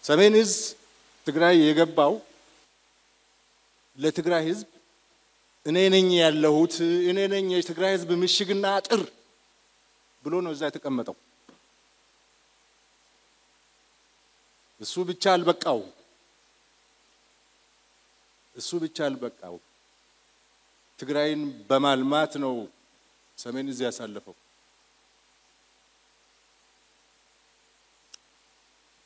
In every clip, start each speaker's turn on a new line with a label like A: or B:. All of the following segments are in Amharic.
A: ሰሜን ዕዝ ትግራይ የገባው ለትግራይ ህዝብ እኔ ነኝ ያለሁት እኔ ነኝ የትግራይ ህዝብ ምሽግና አጥር ብሎ ነው እዛ የተቀመጠው እሱ ብቻ አልበቃው ትግራይን በማልማት ነው ሰሜን ዕዝ ያሳለፈው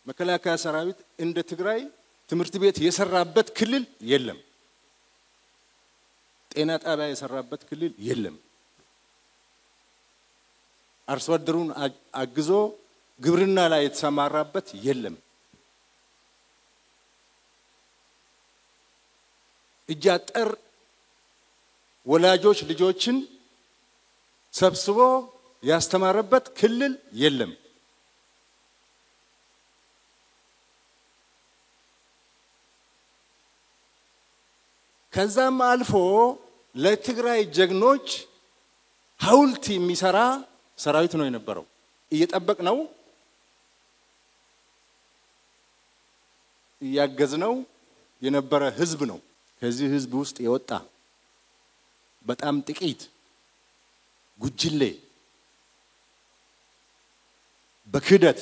A: መከላከያ ሰራዊት እንደ ትግራይ ትምርት ቤት የሰራበት ክልል የለም ጤና ጣቢያ የሰራበት ክልል የለም አርሶ አደሩን አግዞ ግብርና ላይ የተሰማራበት የለም እጃጠር ወላጆች ልጆችን ሰብስቦ ያስተማረበት ክልል የለም ከዛም አልፎ ለትግራይ ጀግኖች ሐውልት የሚሰራ ሰራዊት ነው የነበረው እየጠበቅነው ያገዝነው የነበረ ህዝብ ነው ከዚህ ህዝብ ውስጥ የወጣ በጣም ጥቂት ጉጅሌ በክደት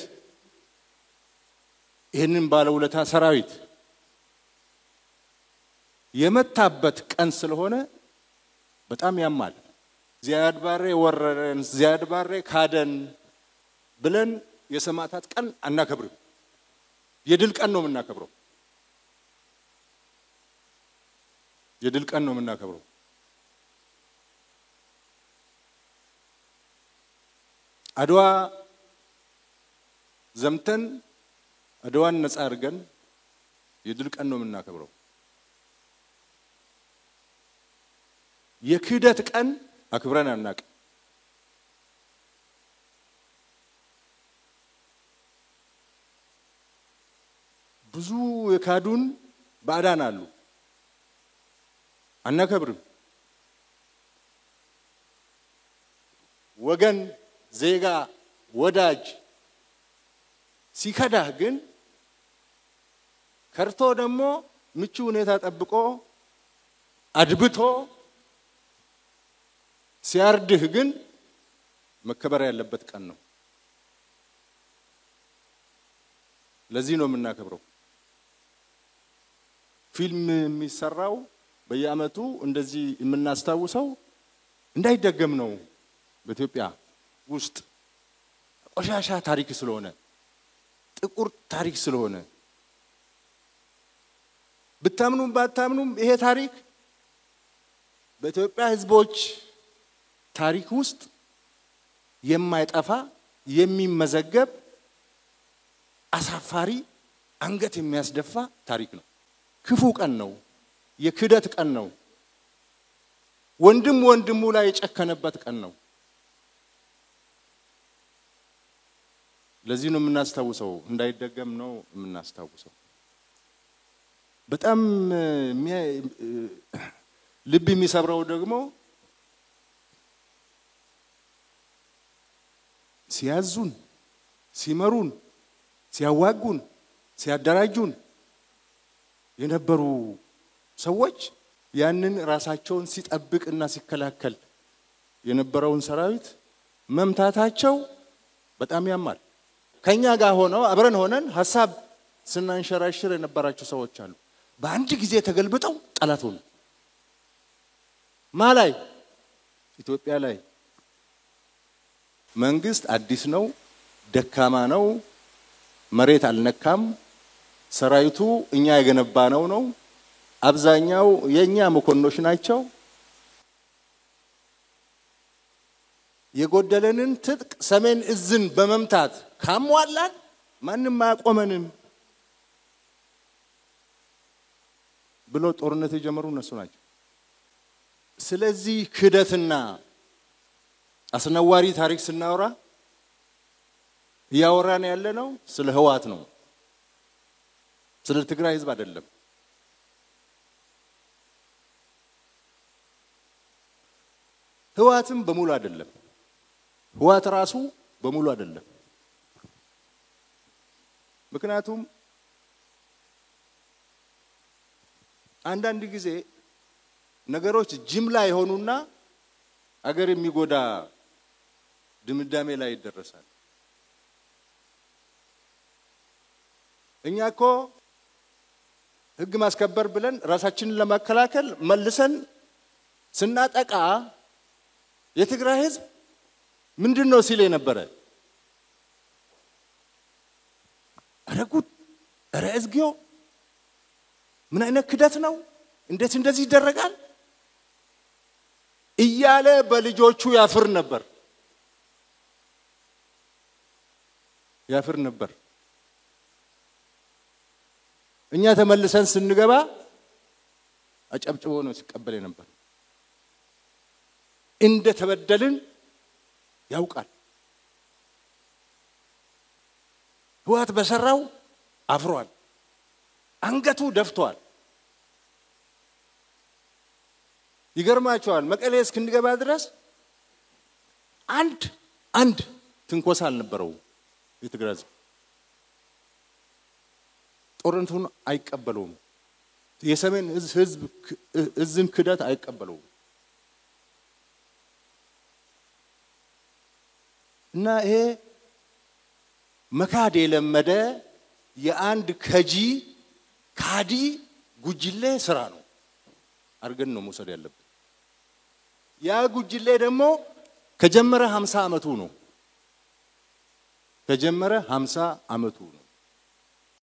A: ይሄንን ባለውለታ ሰራዊት የመታበት ቀን ስለሆነ በጣም ያማል ዚያድ ባሬ ወረረን ዚያድ ባሬ ካደን ብለን የሰማዕታት ቀን አናከብርም የድል ቀን ነው የምናከብረው የድል ቀን ነው የምናከብረው አድዋ ዘምተን አድዋን ነፃ አድርገን የድል ቀን ነው የምናከብረው የክህደት ቀን አክብረን አናቅ ብዙ የካዱን ባዳን አሉ አናከብርም ወገን ዜጋ ወዳጅ ሲከዳህ ግን ከርቶ ደግሞ ምቹ ሁኔታ ጠብቆ አድብቶ ሲያርድህ ግን መከበር ያለበት ቀን ነው ለዚህ ነው የምናከብረው ፊልም የሚሰራው በየአመቱ እንደዚህ የምናስተዋውሰው እንዳይደገም ነው በኢትዮጵያ ውስጥ ቆሻሻ ታሪክ ስለሆነ ጥቁር ታሪክ ስለሆነ ብታምኑም ባታምኑም ይሄ ታሪክ በኢትዮጵያ ህዝቦች ታሪክ ውስጥ የማይጠፋ የሚመዘገብ አሳፋሪ አንገት የሚያስደፋ ታሪክ ነው ክፉ ቀን ነው የክህደት ቀን ነው ወንድም ወንድሙ ላይ የጨከነበት ቀን ነው ለዚህ ነው የምናስተዋውሰው እንዳይደገም ነው የምናስተዋውሰው በጣም ልብ የሚሰብረው ደግሞ ሲያዙን ሲመሩን ሲያዋጉን ሲያደራጁን የነበሩ ሰዎች ያንን ራሳቸውን ሲጠብቅና ሲከላከል የነበረውን ሰራዊት መምታታቸው በጣም ያማል ከኛ ጋር ሆነው አብረን ሆነን ሐሳብ ስናንሸራሽር የነበራቸው ሰዎች አሉ በአንድ ጊዜ ተገልብጠው ጠላት ሆኑ ማላይ ኢትዮጵያ ላይ መንግስት አዲስ ነው ደካማ ነው መሬት አልነካም ሰራዊቱ እኛ የገነባነው ነው አብዛኛው የኛ መኮንኖች ናቸው የጎደለንን ትጥቅ ሰሜን ዕዝን በመምታት ካሟላን ማንንም ማቆመንም ብሎ ጦርነት የጀመሩ እነሱ ናቸው ስለዚህ ክህደትና አስነዋሪ ታሪክ ስናወራ ያወራን ያለነው ስለ ህዋት ነው ስለ ትግራይ ህዝብ አይደለም ህዋትም በሙሉ አይደለም ህዋት ራሱ በሙሉ አይደለም ምክንያቱም አንዳንድ ጊዜ ነገሮች ጅምላ ይሆኑና አገር የሚጎዳ ድምዳሜ ላይ ይደረሳል። እኛ እኮ ህግ ማስከበር ብለን ራሳችንን ለማከላከል መልሰን ስናጠቃ የትግራይ ህዝብ ምንድነው ሲል የነበረ? አረጉት አረዝጊዮ ምን አይነት ክደት ነው? እንዴት እንደዚህ ይደረጋል? እያለ በልጆቹ ያፍር ነበር። እኛ ተመልሰን ስንገባ አጨብጭቦ ነው ሲቀበል ነበር። እንደ ተበደልን ያውቃል። ህወሓት በሰራው አፍሯል። አንገቱ ደፍቷል። ይገርማቸዋል። መቀሌ እስክንገባ ድረስ አንድ ትንኮሳ አልነበረው። የትግራይ ህዝብ ጦርነቱን አይቀበለውም። የሰሜን ህዝብ እዝን ክደት አይቀበለውም። እና ይሄ መካድ የለመደ የአንድ ካዲ ጉጅሌ ስራ ነው አርገን ነው መውሰድ ያለብን። ያ ጉጅሌ ደግሞ ከጀመረ 50 አመቱ ነው።